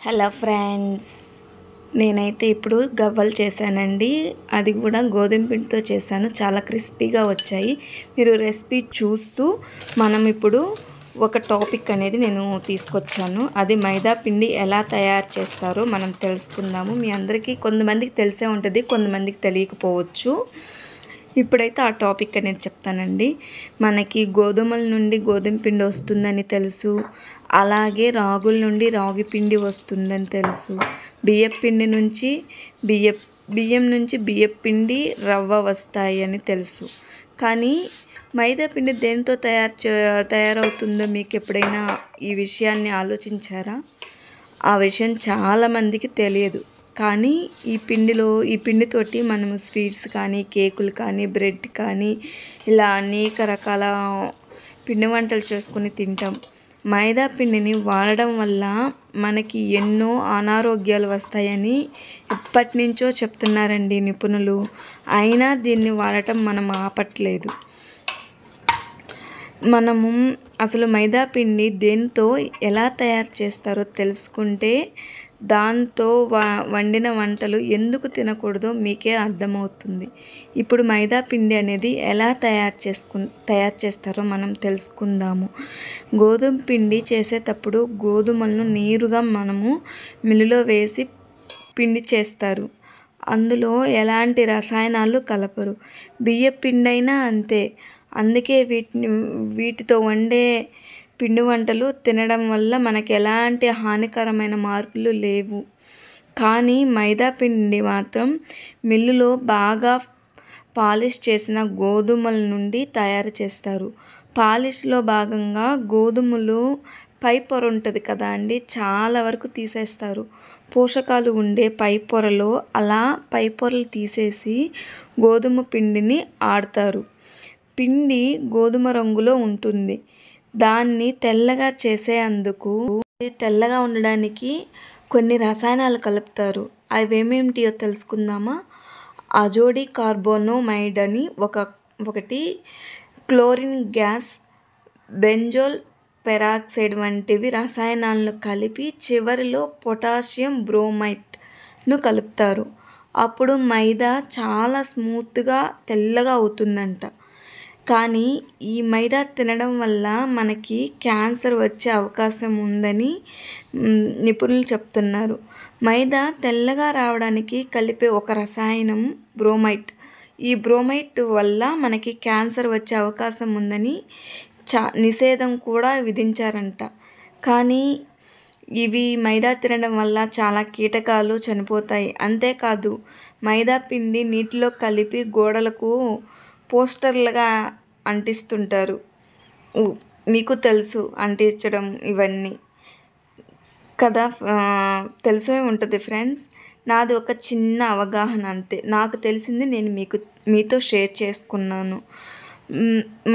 Hello friends, నేనైతే ఇప్పుడు గవ్వలు చేశానండి. అది కూడా గోధుమ పిండితో చేశాను. చాలా క్రిస్పీగా వచ్చాయి. మీరు రెసిపీ చూస్తూ మనం ఇప్పుడు ఒక టాపిక్ అనేది నేను తీసుకొచ్చాను. అది మైదా పిండి ఎలా తయారు చేస్తారో మనం తెలుసుకుందాము. మీ అందరికీ కొంతమందికి తెలిసే ఉంటుంది, కొంతమందికి తెలియకపోవచ్చు. ఇప్పుడైతే ఆ టాపిక్ అనేది చెప్తానండి. మనకి గోధుమల నుండి గోధుమ పిండి వస్తుందని తెలుసు, అలాగే రాగుల నుండి రాగి పిండి వస్తుందని తెలుసు, బియ్యం నుంచి బియ్యం పిండి రవ్వ వస్తాయి అని తెలుసు. కానీ మైదా పిండి దేనితో తయారవుతుందో మీకు ఎప్పుడైనా ఈ విషయాన్ని ఆలోచించారా? ఆ విషయం చాలామందికి తెలియదు. కానీ ఈ పిండితోటి మనము స్వీట్స్ కానీ, కేకులు కానీ, బ్రెడ్ కానీ ఇలా అనేక రకాల పిండి వంటలు చేసుకుని తింటాం. మైదా పిండిని వాడడం వల్ల మనకి ఎన్నో అనారోగ్యాలు వస్తాయని ఇప్పటి నుంచో చెప్తున్నారండి నిపుణులు. అయినా దీన్ని వాడటం మనం ఆపట్లేదు. మనము అసలు మైదా పిండి దేంతో ఎలా తయారు చేస్తారో తెలుసుకుంటే దాంతో వండిన వంటలు ఎందుకు తినకూడదో మీకే అర్థమవుతుంది. ఇప్పుడు మైదా పిండి అనేది ఎలా తయారు చేస్తారో మనం తెలుసుకుందాము. గోధుమ పిండి చేసేటప్పుడు గోధుమలను నీరుగా మనము మిల్లులో వేసి పిండి చేస్తారు. అందులో ఎలాంటి రసాయనాలు కలపరు. బియ్య పిండి అయినా అంతే. అందుకే వీటితో వండే పిండి వంటలు తినడం వల్ల మనకి ఎలాంటి హానికరమైన మార్పులు లేవు. కానీ మైదా పిండి మాత్రం మిల్లులో బాగా పాలిష్ చేసిన గోధుమల నుండి తయారు చేస్తారు. పాలిష్లో భాగంగా గోధుమలు పై పొర ఉంటుంది కదా అండి, చాలా వరకు తీసేస్తారు. పోషకాలు ఉండే పై పొరలో అలా పై పొరలు తీసేసి గోధుమ పిండిని ఆడతారు. పిండి గోధుమ రంగులో ఉంటుంది. దాన్ని తెల్లగా చేసేందుకు తెల్లగా ఉండడానికి కొన్ని రసాయనాలు కలుపుతారు. అవి ఏమేమిటియో తెలుసుకుందామా? అజోడి కార్బోనమైడ్ అని ఒకటి, క్లోరిన్ గ్యాస్, బెంజోల్ పెరాక్సైడ్ వంటివి రసాయనాలను కలిపి చివరిలో పొటాషియం బ్రోమైడ్ను కలుపుతారు. అప్పుడు మైదా చాలా స్మూత్గా తెల్లగా అవుతుందంట. కానీ ఈ మైదా తినడం వల్ల మనకి క్యాన్సర్ వచ్చే అవకాశం ఉందని నిపుణులు చెప్తున్నారు. మైదా తెల్లగా రావడానికి కలిపే ఒక రసాయనం బ్రోమైడ్. ఈ బ్రోమైడ్ వల్ల మనకి క్యాన్సర్ వచ్చే అవకాశం ఉందని నిషేధం కూడా విధించారంట. కానీ ఇవి మైదా తినడం వల్ల చాలా కీటకాలు చనిపోతాయి. అంతేకాదు, మైదా పిండి నీటిలో కలిపి గోడలకు పోస్టర్లుగా అంటిస్తుంటారు. మీకు తెలుసు అంటించడం ఇవన్నీ కదా, తెలిసే ఉంటుంది ఫ్రెండ్స్. నాది ఒక చిన్న అవగాహన అంతే. నాకు తెలిసింది నేను మీతో షేర్ చేసుకున్నాను.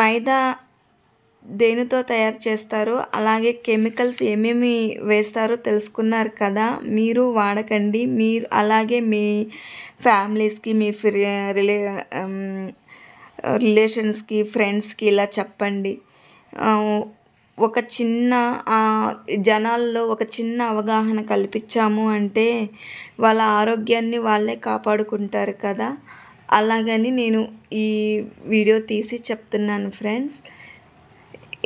మైదా దేనితో తయారు చేస్తారో, అలాగే కెమికల్స్ ఏమేమి వేస్తారో తెలుసుకున్నారు కదా. మీరు వాడకండి. మీరు అలాగే మీ ఫ్యామిలీస్కి, మీ రిలేషన్స్కి, ఫ్రెండ్స్కి ఇలా చెప్పండి. జనాల్లో ఒక చిన్న అవగాహన కల్పించాము అంటే వాళ్ళ ఆరోగ్యాన్ని వాళ్ళే కాపాడుకుంటారు కదా. అలాగని నేను ఈ వీడియో తీసి చెప్తున్నాను ఫ్రెండ్స్.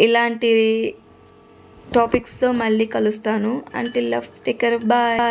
ఇలాంటి టాపిక్స్తో మళ్ళీ కలుస్తాను. Until love, take care, bye.